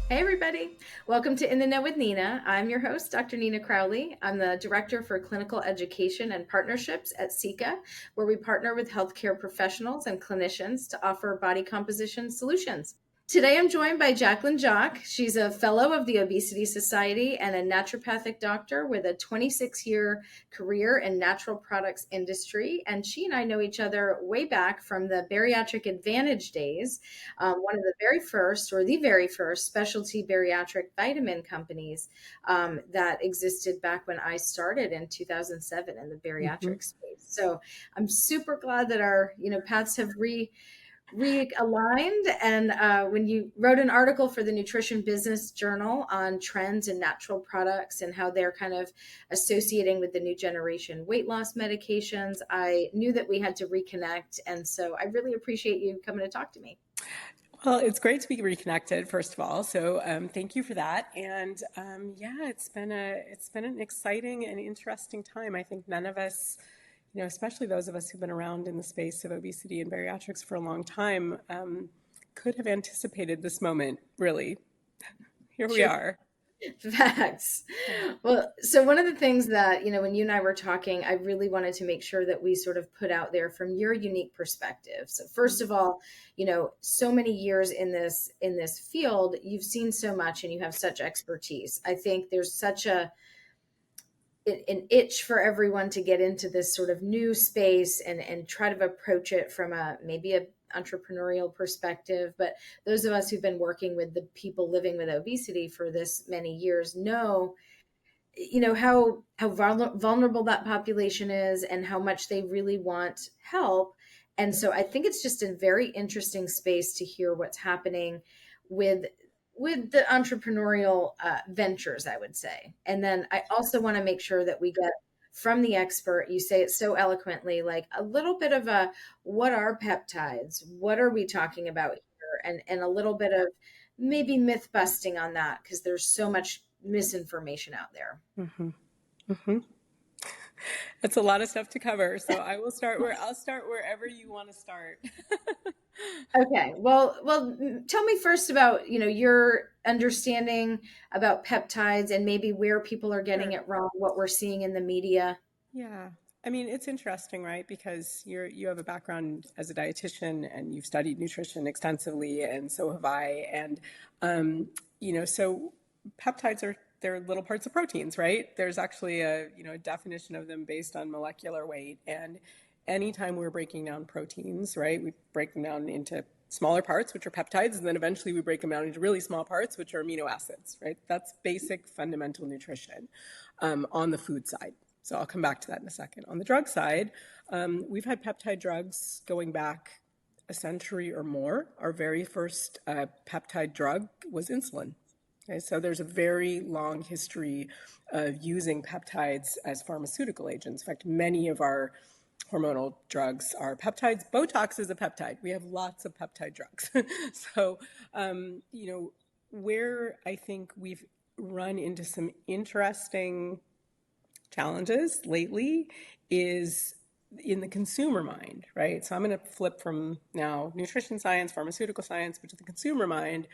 Hey, everybody. Welcome to In the Know with Nina. I'm your host, Dr. Nina Crowley. I'm the Director for Clinical Education and Partnerships at SICA, where we partner with healthcare professionals and clinicians to offer body composition solutions. Today, I'm joined by Jacqueline Jock. She's a fellow of the Obesity Society and a naturopathic doctor with a 26-year career in natural products industry. And she and I know each other way back from the Bariatric Advantage days, one of the very first, or the very first, specialty bariatric vitamin companies that existed back when I started in 2007 in the hmm bariatric space. So I'm super glad that our paths have realigned. And when you wrote an article for the Nutrition Business Journal on trends in natural products and how they're kind of associating with the new generation weight loss medications, I knew that we had to reconnect. And so I really appreciate you coming to talk to me. Well, it's great to be reconnected, first of all. So thank you for that. And yeah, it's been an exciting and interesting time. I think none of us, especially those of us who've been around in the space of obesity and bariatrics for a long time, could have anticipated this moment. Really, here we True. are. Facts. Yeah. Well, so one of the things that, when you and I were talking, I really wanted to make sure that we sort of put out there from your unique perspective. So first of all, so many years in this field, you've seen so much and you have such expertise. I think there's such an itch for everyone to get into this sort of new space and try to approach it from maybe a entrepreneurial perspective. But those of us who've been working with the people living with obesity for this many years know how vulnerable that population is and how much they really want help. And so I think it's just a very interesting space to hear what's happening with the entrepreneurial ventures, I would say. And then I also want to make sure that we get from the expert, you say it so eloquently, like a little bit of a what are peptides, what are we talking about here, and a little bit of maybe myth busting on that, because there's so much misinformation out there. hmm hmm That's a lot of stuff to cover. So I'll start wherever you want to start. Okay. Well, tell me first about, your understanding about peptides and maybe where people are getting Sure. it wrong, what we're seeing in the media. Yeah. I mean, it's interesting, right? Because you have a background as a dietitian and you've studied nutrition extensively, and so have I. And so peptides they're little parts of proteins, right? There's actually a definition of them based on molecular weight. And anytime we're breaking down proteins, right, we break them down into smaller parts, which are peptides, and then eventually we break them down into really small parts, which are amino acids, right? That's basic fundamental nutrition on the food side. So I'll come back to that in a second. On the drug side, we've had peptide drugs going back a century or more. Our very first peptide drug was insulin. Okay, so there's a very long history of using peptides as pharmaceutical agents. In fact, many of our hormonal drugs are peptides. Botox is a peptide. We have lots of peptide drugs. So, where I think we've run into some interesting challenges lately is in the consumer mind, right? So I'm going to flip from now nutrition science, pharmaceutical science, but to the consumer mind.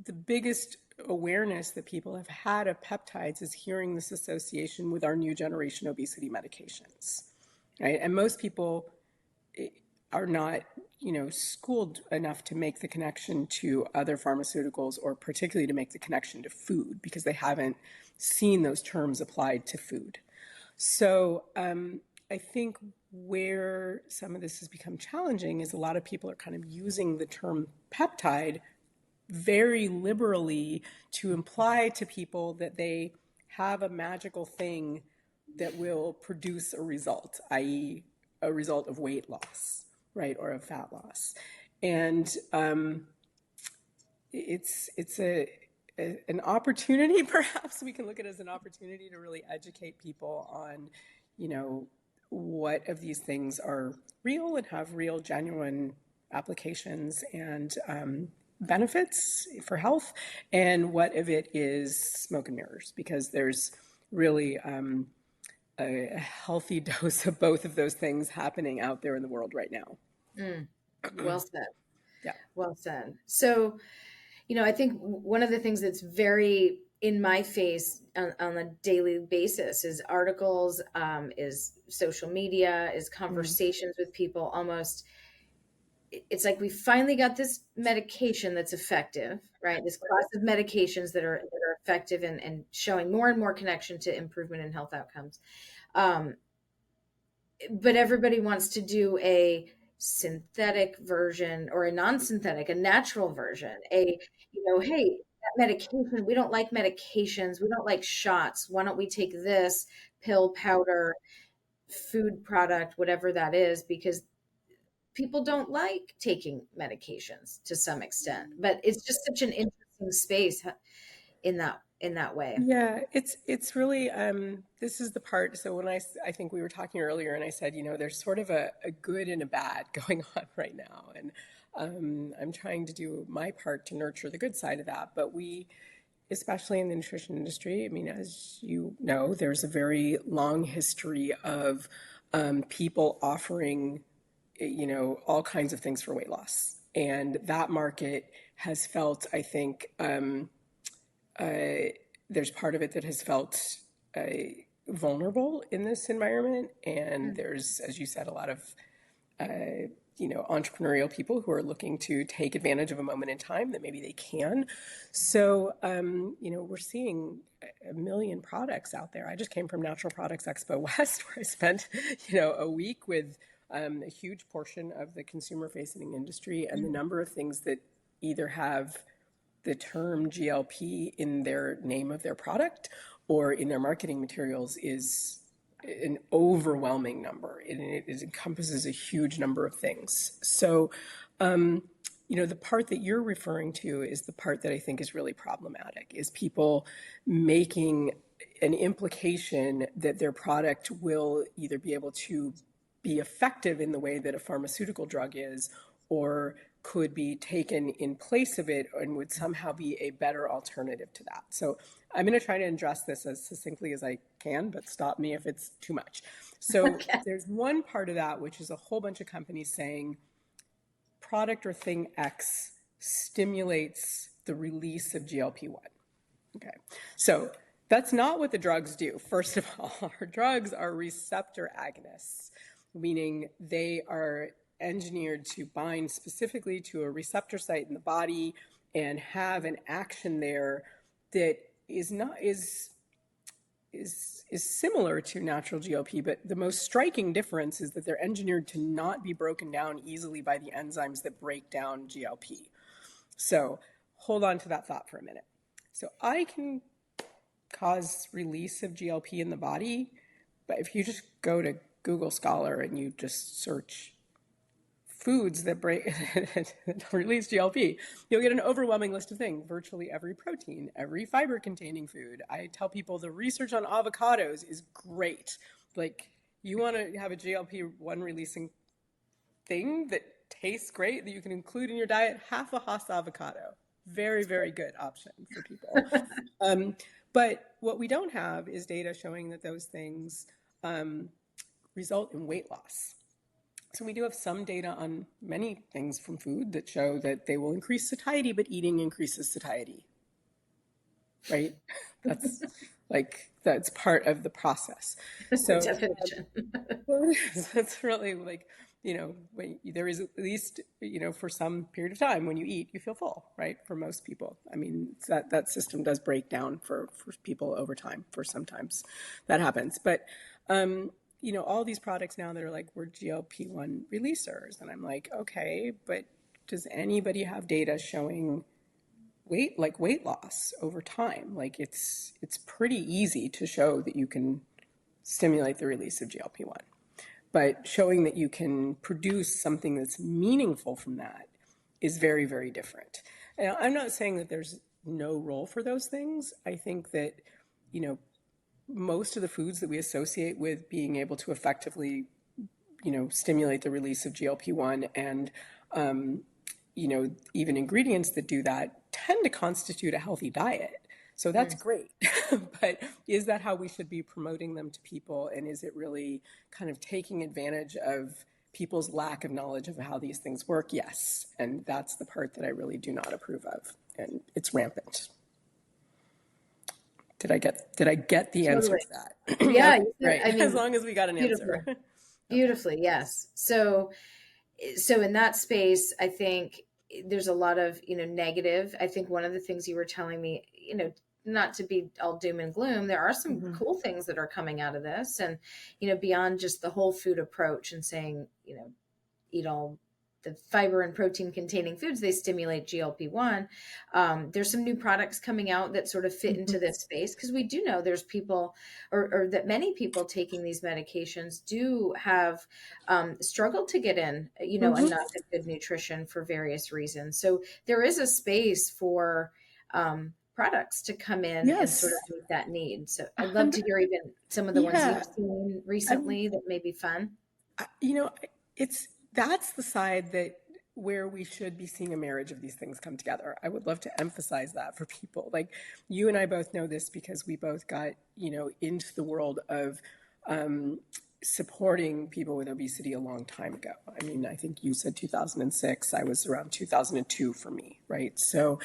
The biggest awareness that people have had of peptides is hearing this association with our new generation obesity medications, right? And most people are not, schooled enough to make the connection to other pharmaceuticals, or particularly to make the connection to food, because they haven't seen those terms applied to food. So I think where some of this has become challenging is a lot of people are kind of using the term peptide very liberally to imply to people that they have a magical thing that will produce a result, i.e., a result of weight loss, right, or of fat loss. And an opportunity, perhaps we can look at it as an opportunity to really educate people on, what of these things are real and have real, genuine applications and benefits for health, and what of it is smoke and mirrors, because there's really a healthy dose of both of those things happening out there in the world right now. Mm, well said. Yeah. Well said. So, I think one of the things that's very in my face on a daily basis is articles, is social media, is Mm. conversations with people. Almost, it's like we finally got this medication that's effective, right? This class of medications that are effective and showing more and more connection to improvement in health outcomes. Um, but everybody wants to do a synthetic version or a non-synthetic, a natural version, hey, that medication, we don't like medications, we don't like shots. Why don't we take this pill, powder, food product, whatever that is, because people don't like taking medications to some extent. But it's just such an interesting space in that way. Yeah, it's really this is the part. So when I think we were talking earlier, and I said, there's sort of a good and a bad going on right now, and I'm trying to do my part to nurture the good side of that. But we, especially in the nutrition industry, I mean, as you know, there's a very long history of people offering, all kinds of things for weight loss, and that market has felt, I think. There's part of it that has felt uh, vulnerable in this environment, and Mm. there's, as you said, a lot of entrepreneurial people who are looking to take advantage of a moment in time that maybe they can. So we're seeing a million products out there. I just came from Natural Products Expo West, where I spent a week with a huge portion of the consumer facing industry, and the number of things that either have the term GLP in their name of their product or in their marketing materials is an overwhelming number. It encompasses a huge number of things. So, the part that you're referring to is the part that I think is really problematic, is people making an implication that their product will either be able to be effective in the way that a pharmaceutical drug is, or could be taken in place of it and would somehow be a better alternative to that. So I'm going to try to address this as succinctly as I can, but stop me if it's too much. So Okay. there's one part of that, which is a whole bunch of companies saying product or thing X stimulates the release of GLP-1. Okay. So that's not what the drugs do. First of all, our drugs are receptor agonists, meaning they are engineered to bind specifically to a receptor site in the body and have an action there that is similar to natural GLP, but the most striking difference is that they're engineered to not be broken down easily by the enzymes that break down GLP. So hold on to that thought for a minute. So I can cause release of GLP in the body, but if you just go to Google Scholar and you just search foods that break that release GLP, you'll get an overwhelming list of things. Virtually every protein, every fiber containing food. I tell people the research on avocados is great. Like, you want to have a GLP-1 releasing thing that tastes great that you can include in your diet, half a Hass avocado. Very, very good option for people. Um, but what we don't have is data showing that those things result in weight loss. So we do have some data on many things from food that show that they will increase satiety, but eating increases satiety, right? That's that's part of the process. The So definition. well, that's really like, when there is at least, for some period of time when you eat, you feel full, right? For most people. I mean, that system does break down for people over time. For sometimes that happens. But, all these products now that are like, we're GLP-1 releasers. And I'm like, okay, but does anybody have data showing weight loss over time? Like, it's pretty easy to show that you can stimulate the release of GLP-1. But showing that you can produce something that's meaningful from that is very, very different. And I'm not saying that there's no role for those things. I think that, most of the foods that we associate with being able to effectively, stimulate the release of GLP-1 and, even ingredients that do that tend to constitute a healthy diet. So that's Mm. great. But is that how we should be promoting them to people? And is it really kind of taking advantage of people's lack of knowledge of how these things work? Yes. And that's the part that I really do not approve of. and it's rampant. Did I get the answer Totally. to that? Yeah, Okay, you said, great. I As mean, long as we got an answer. beautiful. Okay. Beautifully, yes. So in that space, I think there's a lot of, negative. I think one of the things you were telling me, not to be all doom and gloom, there are some Hmm. cool things that are coming out of this. And, beyond just the whole food approach and saying, eat all the fiber and protein containing foods, they stimulate GLP-1. There's some new products coming out that sort of fit Hmm. into this space, because we do know there's people, or that many people taking these medications do have struggled to get in, Hmm. enough of good nutrition for various reasons. So there is a space for products to come in and sort of Yes, meet that need. So a I'd love to hundred. hear even some of the ones Yeah, you've seen I mean, recently that may be fun. you know, it's that's the side that where we should be seeing a marriage of these things come together. I would love to emphasize that for people. Like you and I both know this because we both got, into the world of supporting people with obesity a long time ago. I mean, I think you said 2006. I was around 2002 for me, right? So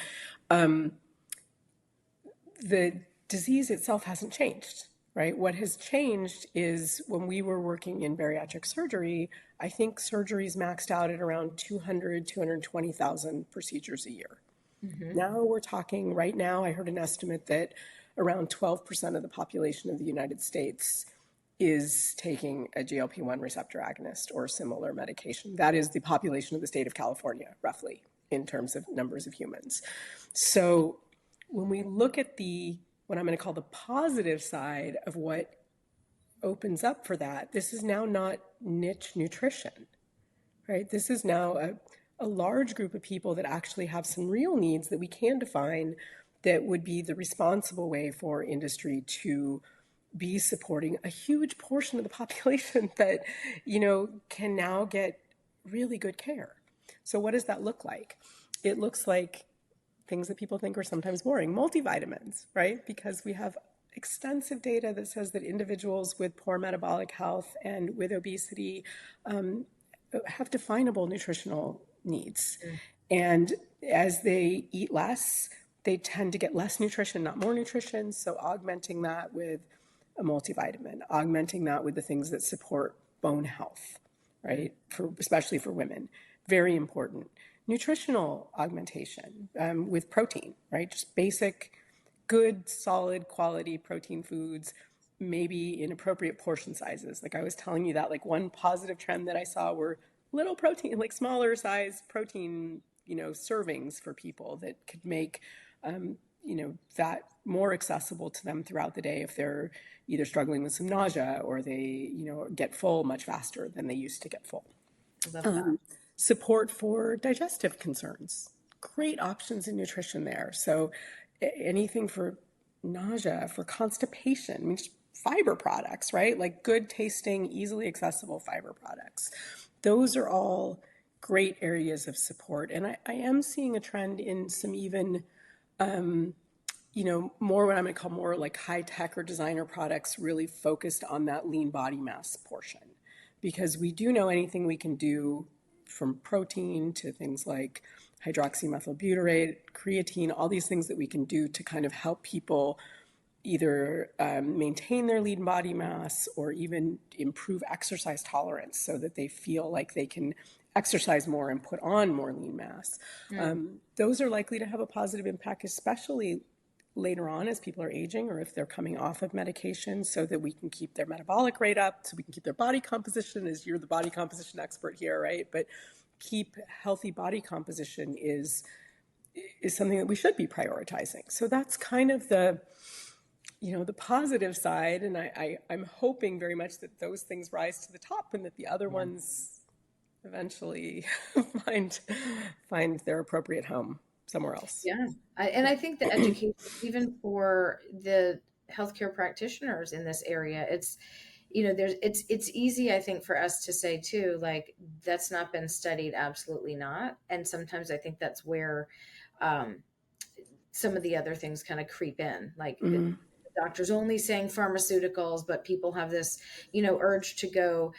the disease itself hasn't changed, right? What has changed is when we were working in bariatric surgery, I think surgeries maxed out at around 200, 220,000 procedures a year. Hmm. Now we're talking, right now, I heard an estimate that around 12% of the population of the United States is taking a GLP-1 receptor agonist or similar medication. That is the population of the state of California, roughly, in terms of numbers of humans. So when we look at what I'm going to call the positive side of what opens up for that, this is now not niche nutrition, right? This is now a large group of people that actually have some real needs that we can define that would be the responsible way for industry to be supporting a huge portion of the population that, can now get really good care. So what does that look like? It looks like things that people think are sometimes boring, multivitamins, right? Because we have extensive data that says that individuals with poor metabolic health and with obesity have definable nutritional needs. And as they eat less, they tend to get less nutrition, not more nutrition. So augmenting that with a multivitamin, augmenting that with the things that support bone health, right? Especially for women, very important. Nutritional augmentation with protein, right? Just basic, good, solid quality protein foods, maybe in appropriate portion sizes. Like I was telling you that, like one positive trend that I saw were little protein, like smaller size protein, servings for people that could make, that more accessible to them throughout the day if they're either struggling with some nausea or they, get full much faster than they used to get full. I love that. Support for digestive concerns. Great options in nutrition there. So anything for nausea, for constipation, I mean, just fiber products, right? Like good tasting, easily accessible fiber products. Those are all great areas of support. And I am seeing a trend in some even, more what I'm going to call more like high tech or designer products really focused on that lean body mass portion. Because we do know anything we can do from protein to things like hydroxymethylbutyrate, creatine, all these things that we can do to kind of help people either maintain their lean body mass or even improve exercise tolerance so that they feel like they can exercise more and put on more lean mass. Mm. Those are likely to have a positive impact, especially later on as people are aging or if they're coming off of medication, so that we can keep their metabolic rate up, so we can keep their body composition, as you're the body composition expert here, right? But keep healthy body composition is something that we should be prioritizing. So that's kind of the positive side, and I'm hoping very much that those things rise to the top and that the other Yeah. ones eventually find their appropriate home somewhere else. Yeah. And I think the education, even for the healthcare practitioners in this area, it's easy, I think, for us to say too, like, that's not been studied. Absolutely not. And sometimes I think that's where um, some of the other things kind of creep in, like Mm-hmm. the doctor's only saying pharmaceuticals, but people have this, urge to go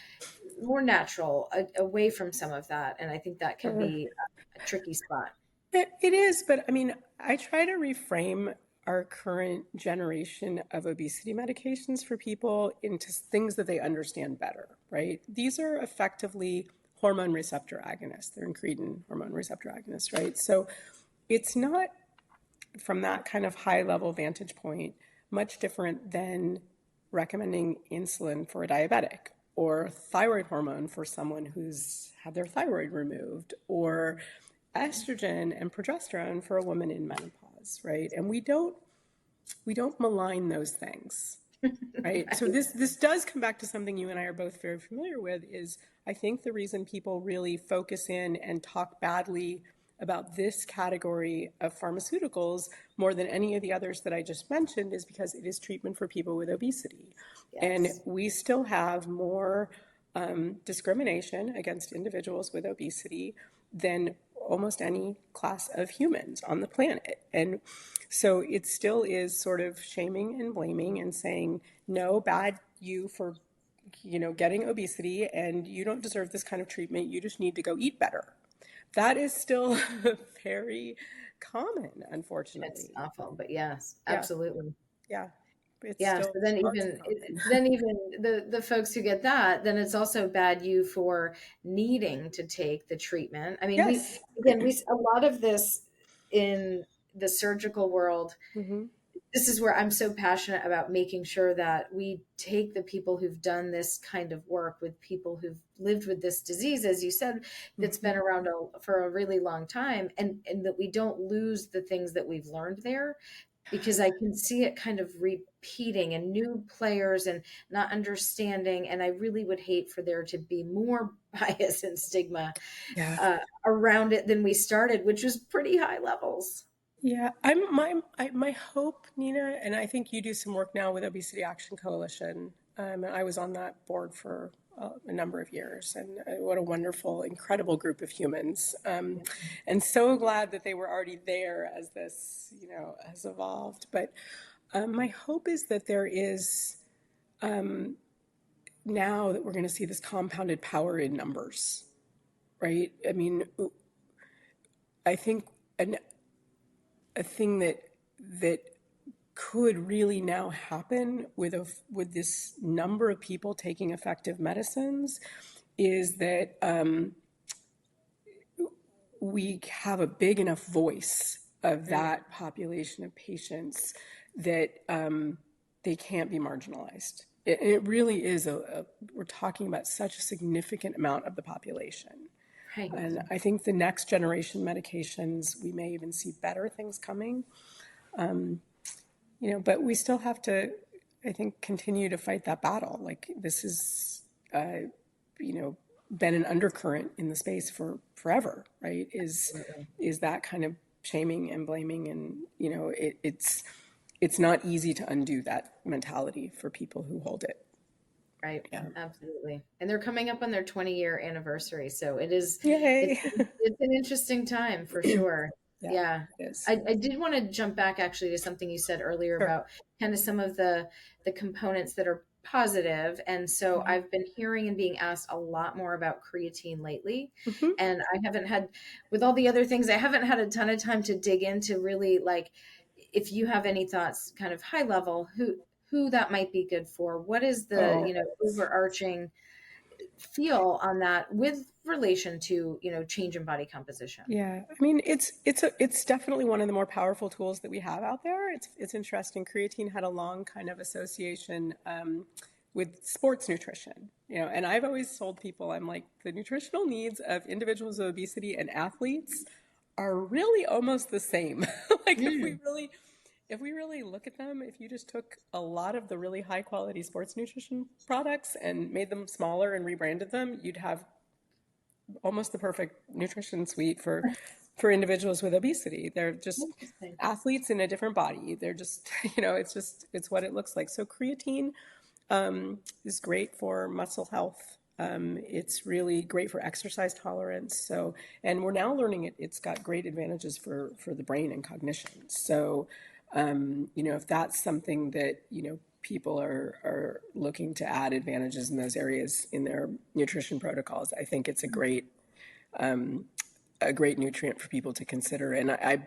more natural, away from some of that. And I think that can Sure. be a tricky spot. It is, but I mean, I try to reframe our current generation of obesity medications for people into things that they understand better, right? These are effectively hormone receptor agonists. They're incretin hormone receptor agonists, right? So it's not, from that kind of high level vantage point, much different than recommending insulin for a diabetic or thyroid hormone for someone who's had their thyroid removed, or estrogen and progesterone for a woman in menopause, right? And we don't malign those things, right? So this does come back to something you and I are both very familiar with, is I think the reason people really focus in and talk badly about this category of pharmaceuticals more than any of the others that I just mentioned is because it is treatment for people with obesity. And Yes. we still have more discrimination against individuals with obesity than almost any class of humans on the planet. And so it still is sort of shaming and blaming and saying, no, bad you for getting obesity, and you don't deserve this kind of treatment. You just need to go eat better. That is still very common, It's unfortunately. awful, but yes, Yeah, absolutely. yeah. It's Yeah, so still then far too even common. the folks who get that, then it's also bad you for needing to take the treatment. I mean, we Yes. again, we a lot of this in the surgical world. Hmm. This is where I'm so passionate about making sure that we take the people who've done this kind of work with people who've lived with this disease, as you said, that's been Hmm. around for a really long time, and that we don't lose the things that we've learned there, because I can see it kind of repeating and new players and not understanding. And I really would hate for there to be more bias and stigma Yeah. uh, around it than we started, which was pretty high levels. Yeah, my hope, Nina, and I think you do some work now with Obesity Action Coalition. And I was on that board for a number of years, and what a wonderful, incredible group of humans. And so glad that they were already there as this, has evolved. But my hope is that there is, now that we're going to see this compounded power in numbers, right? I mean, I think a thing that could really now happen with this number of people taking effective medicines is that we have a big enough voice of Mm, that population of patients that they can't be marginalized. It really is we're talking about such a significant amount of the population. right. And I think the next generation medications, we may even see better things coming. But we still have to, I think, continue to fight that battle. Like, this has, you know, been an undercurrent in the space for forever, right? Is that kind of shaming and blaming, and it's not easy to undo that mentality for people who hold it. Right, Yeah. absolutely. And they're coming up on their 20-year anniversary, so it's Yay. it's an interesting time for sure. Yeah, Yeah. it is. I did want to jump back actually to something you said earlier Sure. about kind of some of the components that are positive. And so Hmm. I've been hearing and being asked a lot more about creatine lately. Hmm. And I haven't had, with all the other things, I haven't had a ton of time to dig into really, like, if you have any thoughts kind of high level, who that might be good for. What is the, Oh, overarching feel on that with relation to, change in body composition? yeah. I mean, it's definitely one of the more powerful tools that we have out there. It's interesting. Creatine had a long kind of association with sports nutrition, and I've always told people, I'm like, the nutritional needs of individuals with obesity and athletes are really almost the same. Like, Mm, if we really look at them, if you just took a lot of the really high quality sports nutrition products and made them smaller and rebranded them, you'd have almost the perfect nutrition suite for individuals with obesity. They're just interesting. athletes in a different body. They're just, it's what it looks like. So creatine is great for muscle health. It's really great for exercise tolerance. So, and we're now learning it's got great advantages for the brain and cognition. So, if that's something that, people are looking to add advantages in those areas in their nutrition protocols, I think it's a great nutrient for people to consider. And I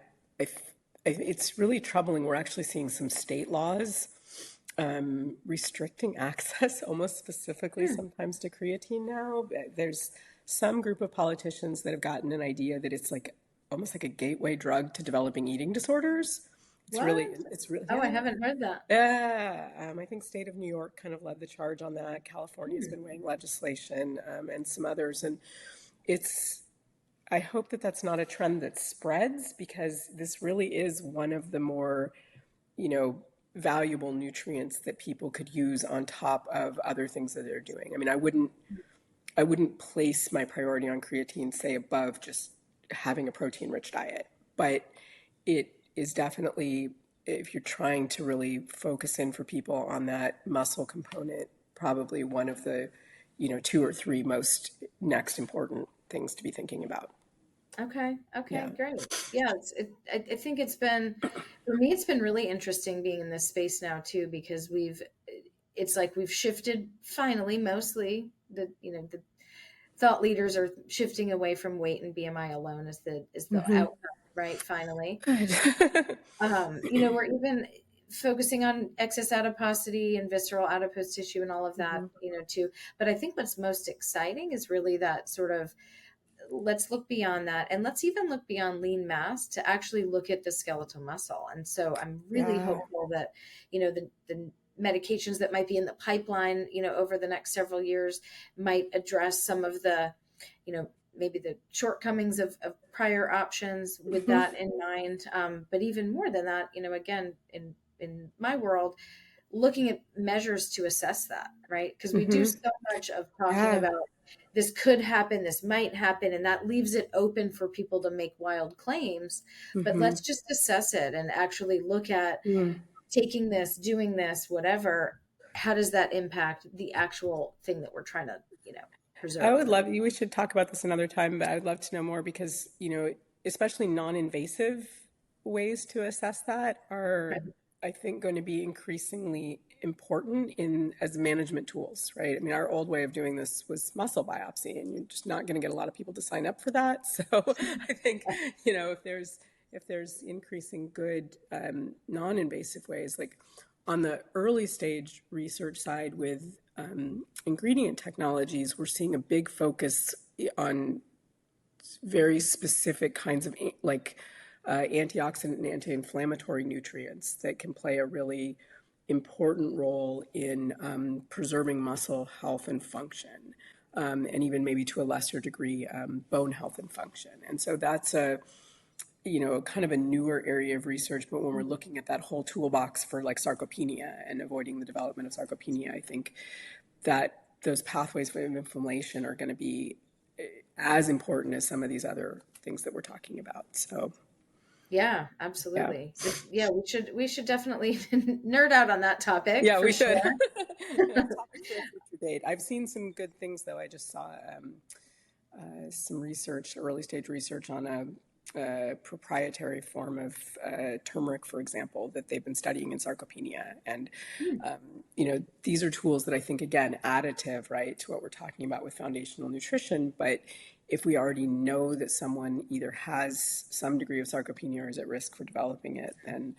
it's really troubling. We're actually seeing some state laws restricting access, almost specifically Hmm. sometimes to creatine now. There's some group of politicians that have gotten an idea that it's like almost like a gateway drug to developing eating disorders. What? It's really, Oh, I yeah. haven't heard that. Yeah, I think state of New York kind of led the charge on that. California's Hmm. been weighing legislation, and some others, and it's. I hope that that's not a trend that spreads because this really is one of the more, you know, valuable nutrients that people could use on top of other things that they're doing. I mean, I wouldn't place my priority on creatine, say, above just having a protein rich diet. But it is definitely, if you're trying to really focus in for people on that muscle component, probably one of the, two or three most next important things to be thinking about. Okay. Okay. Yeah. Great. Yeah. I think it's been, for me, it's been really interesting being in this space now too, because it's like we've shifted finally, mostly the thought leaders are shifting away from weight and BMI alone as the Hmm. outcome, right? Finally. Good. We're even focusing on excess adiposity and visceral adipose tissue and all of that, Hmm. too. But I think what's most exciting is really that sort of, let's look beyond that, and let's even look beyond lean mass to actually look at the skeletal muscle. And so I'm really Yeah. hopeful that the medications that might be in the pipeline over the next several years might address some of the maybe the shortcomings of prior options with Hmm. that in mind. But even more than that, again, in my world, looking at measures to assess that, right? Because we do Hmm. so much of talking Yeah. about this could happen, this might happen, and that leaves it open for people to make wild claims. But Hmm. let's just assess it and actually look at Mm. taking this, doing this, whatever. How does that impact the actual thing that we're trying to, I preserve? would love you. We should talk about this another time, but I would love to know more because, especially non-invasive ways to assess that are, Right. I think, going to be increasingly important in as management tools, right? I mean, our old way of doing this was muscle biopsy, and you're just not going to get a lot of people to sign up for that. So I think, if there's increasing good non-invasive ways, like on the early stage research side with ingredient technologies, we're seeing a big focus on very specific kinds of antioxidant and anti-inflammatory nutrients that can play a really important role in preserving muscle health and function, and even maybe to a lesser degree bone health and function. And so that's kind of a newer area of research, but when we're looking at that whole toolbox for like sarcopenia and avoiding the development of sarcopenia, I think that those pathways of inflammation are going to be as important as some of these other things that we're talking about. So, Yeah, yeah. absolutely. Yeah, we should definitely nerd out on that topic Yeah, for we should. sure. Topic for a future date. I've seen some good things, though. I just saw some research, early stage research on a proprietary form of turmeric, for example, that they've been studying in sarcopenia. And, these are tools that I think, again, additive, right, to what we're talking about with foundational nutrition. But if we already know that someone either has some degree of sarcopenia or is at risk for developing it, then,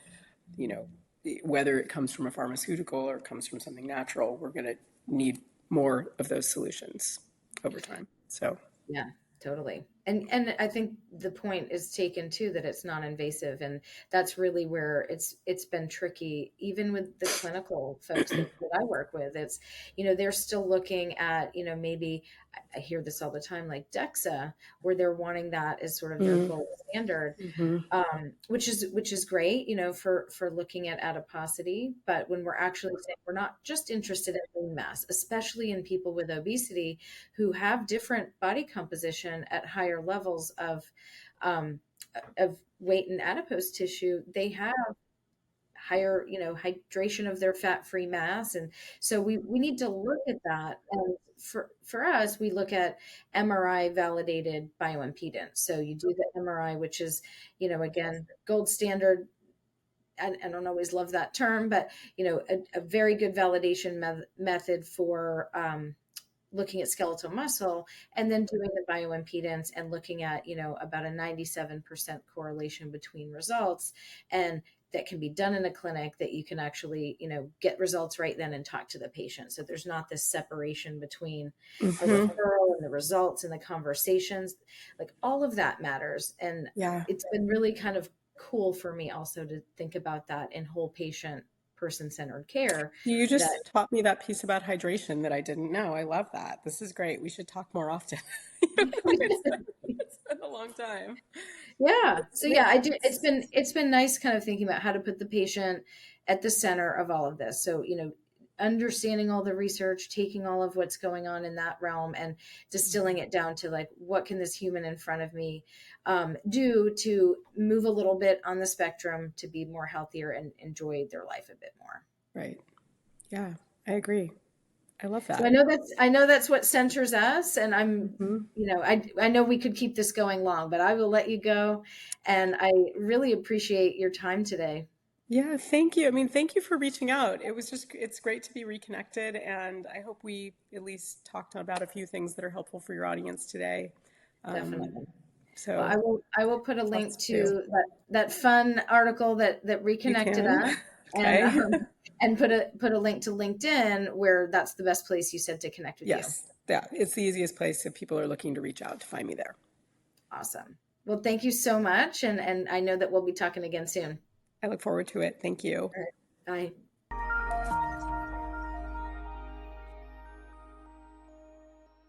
you know, whether it comes from a pharmaceutical or it comes from something natural, we're going to need more of those solutions over time. So, Yeah, totally. And I think the point is taken too that it's non-invasive, and that's really where it's been tricky even with the clinical folks that I work with. It's they're still looking at maybe I hear this all the time, like DEXA, where they're wanting that as sort of their mm, gold standard, hmm. which is great, for looking at adiposity. But when we're actually saying we're not just interested in lean mass, especially in people with obesity who have different body composition at higher levels um, of weight and adipose tissue, they have higher hydration of their fat-free mass. And so we need to look at that. And for us, we look at MRI validated bioimpedance. So you do the MRI, which is again, gold standard. I don't always love that term, but a very good validation method for looking at skeletal muscle, and then doing the bioimpedance and looking at, about a 97% correlation between results. And that can be done in a clinic, that you can actually, get results right then and talk to the patient. So there's not this separation between a Hmm. referral and the results and the conversations. Like all of that matters. And Yeah. it's been really kind of cool for me also to think about that in whole patient, person-centered care. You That just taught me that piece about hydration that I didn't know. I love that. This is great. We should talk more often. It's been a long time. Yeah. It's, So yeah, I do. It's it's, been nice kind of thinking about how to put the patient at the center of all of this. So, understanding all the research, taking all of what's going on in that realm and distilling it down to like, what can this human in front of me do to move a little bit on the spectrum to be more healthier and enjoy their life a bit more. right. Yeah, I agree. I love So that. I know that's what centers us, and Hmm. I know we could keep this going long, but I will let you go. And I really appreciate your time today. Yeah, thank you. I mean, thank you for reaching out. It's great to be reconnected, and I hope we at least talked about a few things that are helpful for your audience today. Um, Definitely. Well, so I will put a lots link to do. to that fun article that You reconnected can? us, and Okay. put a link to LinkedIn, where that's the best place you said to connect with you. Yes. Yeah, it's the easiest place if people are looking to reach out to find me there. Awesome. Well, thank you so much, and I know that we'll be talking again soon. I look forward to it. Thank you. All right. Bye.